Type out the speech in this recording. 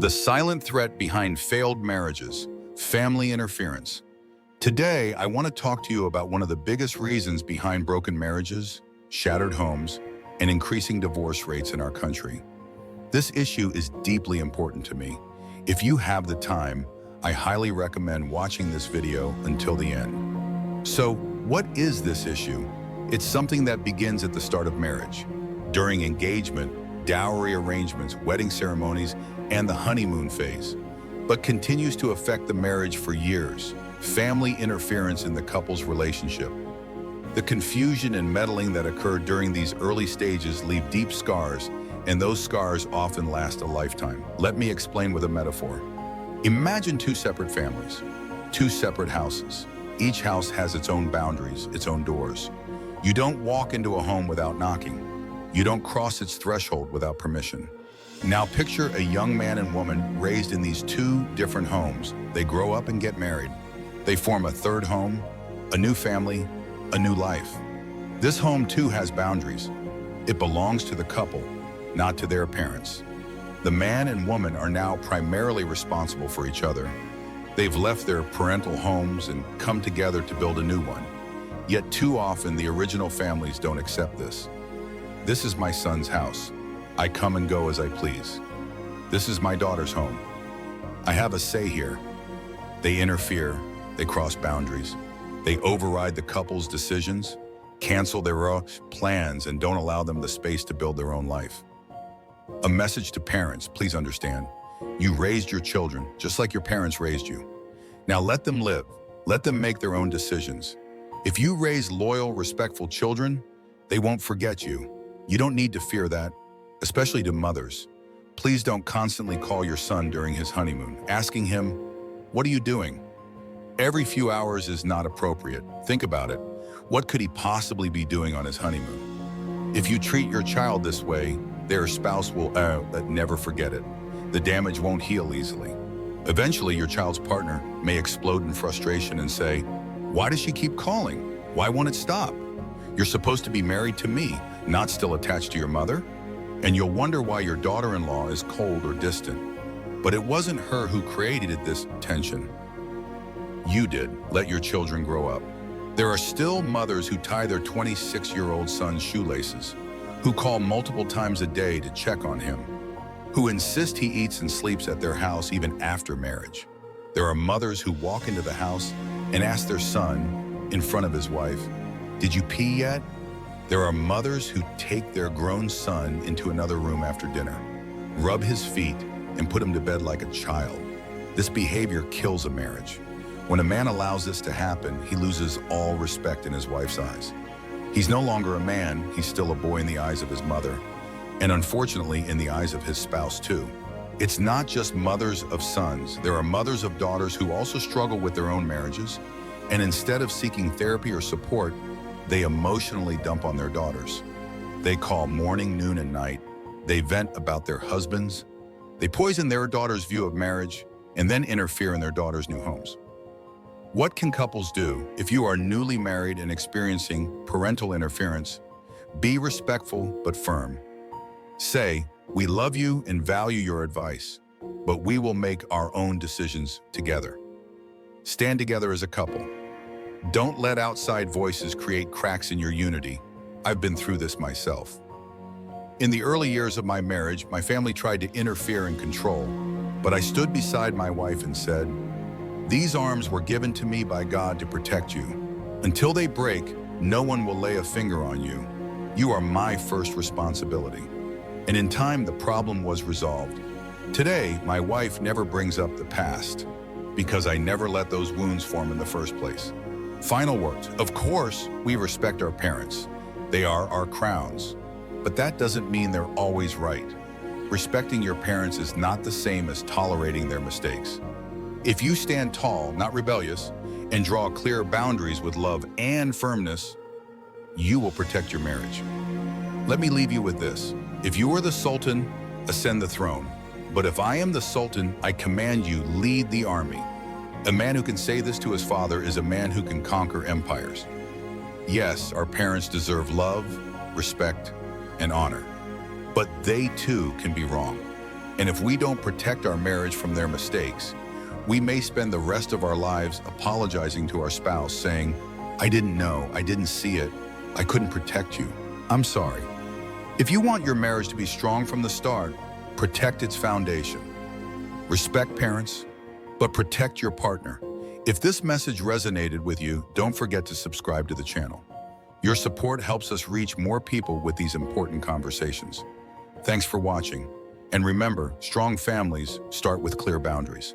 The silent threat behind failed marriages, family interference. Today, I want to talk to you about one of the biggest reasons behind broken marriages, shattered homes, and increasing divorce rates in our country. This issue is deeply important to me. If you have the time, I highly recommend watching this video until the end. So, what is this issue? It's something that begins at the start of marriage, during engagement, dowry arrangements, wedding ceremonies, and the honeymoon phase, but continues to affect the marriage for years. Family interference in the couple's relationship. The confusion and meddling that occurred during these early stages leave deep scars, and those scars often last a lifetime. Let me explain with a metaphor. Imagine two separate families, two separate houses. Each house has its own boundaries, its own doors. You don't walk into a home without knocking. You don't cross its threshold without permission. Now picture a young man and woman raised in these two different homes. They grow up and get married. They form a third home, a new family, a new life. This home too has boundaries. It belongs to the couple, not to their parents. The man and woman are now primarily responsible for each other. They've left their parental homes and come together to build a new one. Yet too often the original families don't accept this. This is my son's house. I come and go as I please. This is my daughter's home. I have a say here. They interfere. They cross boundaries. They override the couple's decisions, cancel their own plans, and don't allow them the space to build their own life. A message to parents, please understand. You raised your children just like your parents raised you. Now let them live. Let them make their own decisions. If you raise loyal, respectful children, they won't forget you. You don't need to fear that, especially to mothers. Please don't constantly call your son during his honeymoon, asking him, "What are you doing?" Every few hours is not appropriate. Think about it. What could he possibly be doing on his honeymoon? If you treat your child this way, their spouse will never forget it. The damage won't heal easily. Eventually, your child's partner may explode in frustration and say, "Why does she keep calling? Why won't it stop? You're supposed to be married to me, not still attached to your mother?" And you'll wonder why your daughter-in-law is cold or distant. But it wasn't her who created this tension. You did. Let your children grow up. There are still mothers who tie their 26-year-old son's shoelaces, who call multiple times a day to check on him, who insist he eats and sleeps at their house even after marriage. There are mothers who walk into the house and ask their son, in front of his wife, "Did you pee yet?" There are mothers who take their grown son into another room after dinner, rub his feet, and put him to bed like a child. This behavior kills a marriage. When a man allows this to happen, he loses all respect in his wife's eyes. He's no longer a man, he's still a boy in the eyes of his mother, and unfortunately in the eyes of his spouse too. It's not just mothers of sons. There are mothers of daughters who also struggle with their own marriages, and instead of seeking therapy or support, they emotionally dump on their daughters. They call morning, noon, and night. They vent about their husbands. They poison their daughter's view of marriage and then interfere in their daughters' new homes. What can couples do if you are newly married and experiencing parental interference? Be respectful but firm. Say, "We love you and value your advice, but we will make our own decisions together." Stand together as a couple. Don't let outside voices create cracks in your unity. I've been through this myself. In the early years of my marriage, my family tried to interfere and control, but I stood beside my wife and said, "These arms were given to me by God to protect you. Until they break, no one will lay a finger on you. You are my first responsibility." And in time, the problem was resolved. Today, my wife never brings up the past because I never let those wounds form in the first place. Final words. Of course, we respect our parents. They are our crowns. But that doesn't mean they're always right. Respecting your parents is not the same as tolerating their mistakes. If you stand tall, not rebellious, and draw clear boundaries with love and firmness, you will protect your marriage. Let me leave you with this. If you are the Sultan, ascend the throne. But if I am the Sultan, I command you, lead the army. A man who can say this to his father is a man who can conquer empires. Yes, our parents deserve love, respect, and honor. But they too can be wrong. And if we don't protect our marriage from their mistakes, we may spend the rest of our lives apologizing to our spouse, saying, "I didn't know, I didn't see it, I couldn't protect you. I'm sorry." If you want your marriage to be strong from the start, protect its foundation. Respect parents, but protect your partner. If this message resonated with you, don't forget to subscribe to the channel. Your support helps us reach more people with these important conversations. Thanks for watching. And remember, strong families start with clear boundaries.